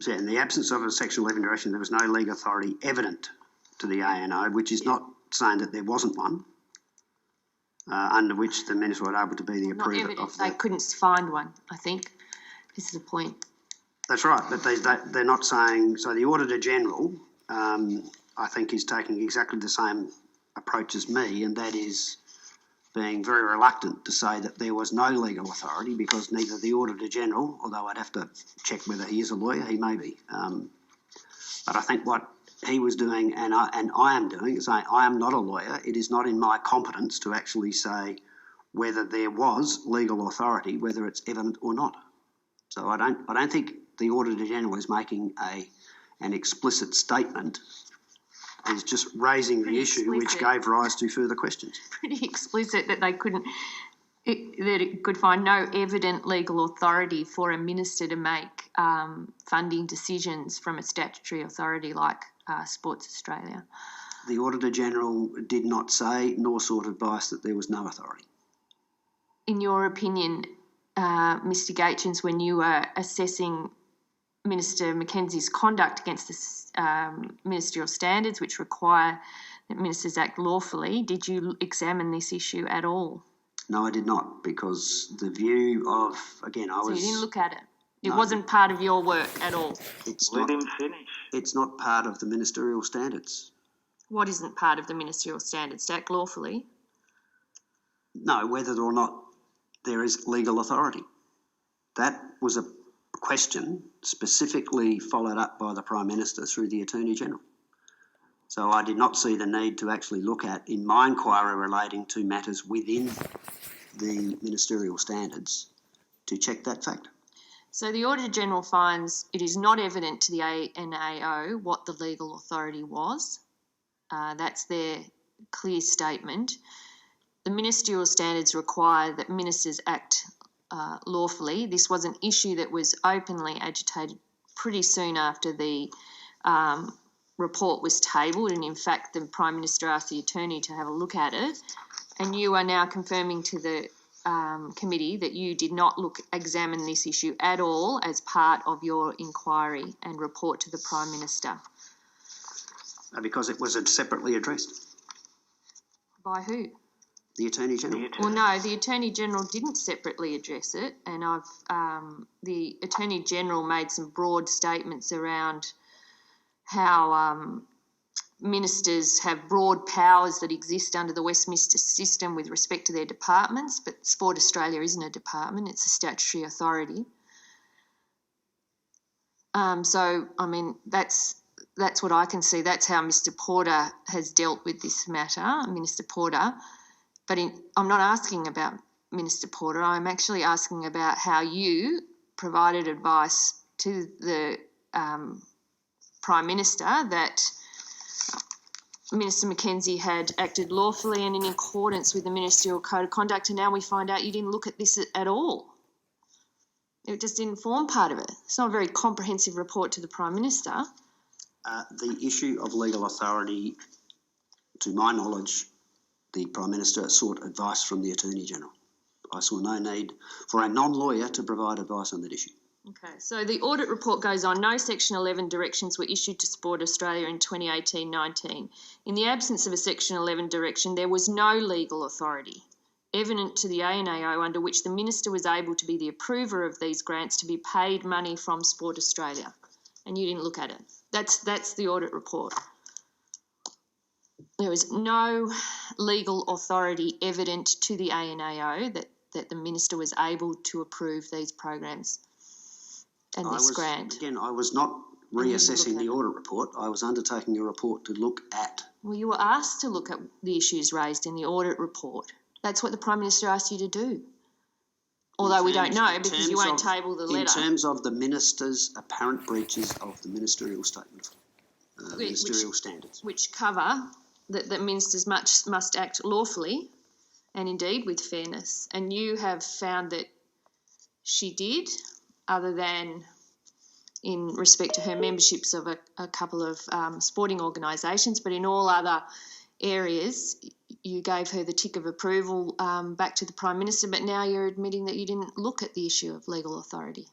So in the absence of a Section 11 direction, there was no legal authority evident to the ANO, which is not saying that there wasn't one, under which the minister was able to be the approver of They couldn't find one, I think. This is the point. That's right, but they're not saying... So the Auditor General, I think, is taking exactly the same approach as me, and that is being very reluctant to say that there was no legal authority, because neither the Auditor General, although I'd have to check whether he is a lawyer, he may be. But I think what he was doing and I am doing is saying I am not a lawyer. It is not in my competence to actually say whether there was legal authority, whether it's evident or not. So I don't think the Auditor General is making an explicit statement. Is just raising the issue which gave rise to further questions. Pretty explicit that they couldn't, that it could find no evident legal authority for a minister to make funding decisions from a statutory authority like Sports Australia. The Auditor General did not say nor sought advice that there was no authority. In your opinion, Mr. Gaetjens, when you were assessing Minister Mackenzie's conduct against the ministerial standards, which require that ministers act lawfully, did you examine this issue at all? No, I did not, because the view of, again, So you didn't look at it? It wasn't part of your work at all? Let him finish. It's not part of the ministerial standards. What isn't part of the ministerial standards? To act lawfully? No, whether or not there is legal authority. That was a question specifically followed up by the Prime Minister through the Attorney General. So I did not see the need to actually look at, in my inquiry relating to matters within the ministerial standards, to check that fact. So the Auditor General finds it is not evident to the ANAO what the legal authority was. That's their clear statement. The ministerial standards require that ministers act lawfully. This was an issue that was openly agitated pretty soon after the report was tabled, and in fact the Prime Minister asked the Attorney to have a look at it, and you are now confirming to the committee that you did not examine this issue at all as part of your inquiry and report to the Prime Minister. Because it was separately addressed. By who? The Attorney General. Well, no, the Attorney General didn't separately address it, and the Attorney General made some broad statements around how ministers have broad powers that exist under the Westminster system with respect to their departments, but Sport Australia isn't a department, it's a statutory authority. So, I mean, that's what I can see. That's how Mr. Porter has dealt with this matter, Minister Porter. But I'm not asking about Minister Porter. I'm actually asking about how you provided advice to the Prime Minister that Minister Mackenzie had acted lawfully and in accordance with the Ministerial Code of Conduct, and now we find out you didn't look at this at all. It just didn't form part of it. It's not a very comprehensive report to the Prime Minister. The issue of legal authority, to my knowledge, the Prime Minister sought advice from the Attorney General. I saw no need for a non-lawyer to provide advice on that issue. Okay, so the audit report goes on. No Section 11 directions were issued to Sport Australia in 2018-19. In the absence of a Section 11 direction, there was no legal authority evident to the ANAO under which the Minister was able to be the approver of these grants to be paid money from Sport Australia. And you didn't look at it. That's the audit report. There was no legal authority evident to the ANAO that the Minister was able to approve these programs and this grant. Again, I was not reassessing the audit report. I was undertaking a report to look at. Well, you were asked to look at the issues raised in the audit report. That's what the Prime Minister asked you to do. Although we don't know because you won't table the letter. In terms of the Minister's apparent breaches of the ministerial statement, ministerial standards. Which cover that ministers must act lawfully and indeed with fairness. And you have found that she did, other than in respect to her memberships of a couple of sporting organisations, but in all other areas you gave her the tick of approval back to the Prime Minister, but now you're admitting that you didn't look at the issue of legal authority.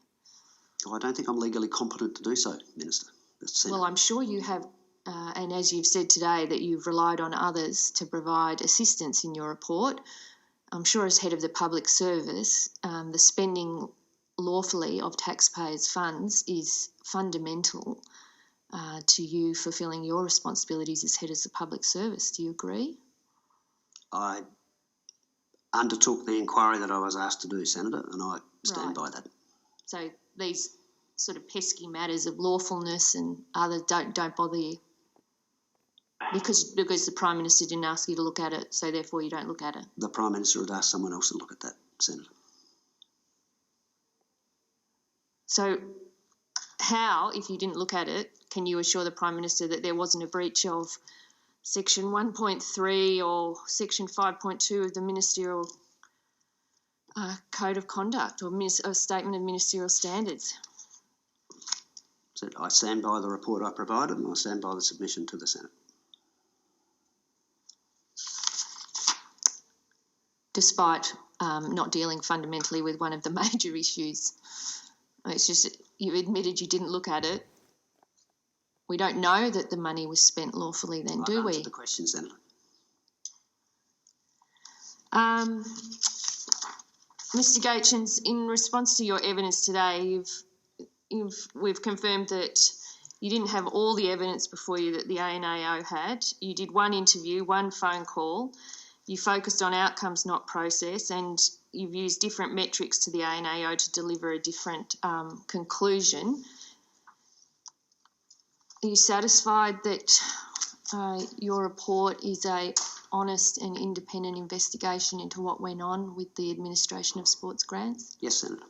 I don't think I'm legally competent to do so, Minister. Well, I'm sure you have, and as you've said today, that you've relied on others to provide assistance in your report. I'm sure as head of the public service, the spending lawfully of taxpayers' funds is fundamental to you fulfilling your responsibilities as head of the public service. Do you agree? I undertook the inquiry that I was asked to do, Senator, and I stand by that. So these sort of pesky matters of lawfulness and others don't bother you because the Prime Minister didn't ask you to look at it, so therefore you don't look at it. The Prime Minister would ask someone else to look at that, Senator. So how, if you didn't look at it, can you assure the Prime Minister that there wasn't a breach of Section 1.3 or Section 5.2 of the Ministerial Code of Conduct or a Statement of Ministerial Standards? So I stand by the report I provided and I stand by the submission to the Senate. Despite not dealing fundamentally with one of the major issues. It's just you admitted you didn't look at it. We don't know that the money was spent lawfully then, do we? I've answered the question, Senator. Mr Gaetjens, in response to your evidence today, we've confirmed that you didn't have all the evidence before you that the ANAO had. You did one interview, one phone call. You focused on outcomes, not process, and you've used different metrics to the ANAO to deliver a different conclusion. Are you satisfied that your report is a honest and independent investigation into what went on with the administration of sports grants? Yes, Senator.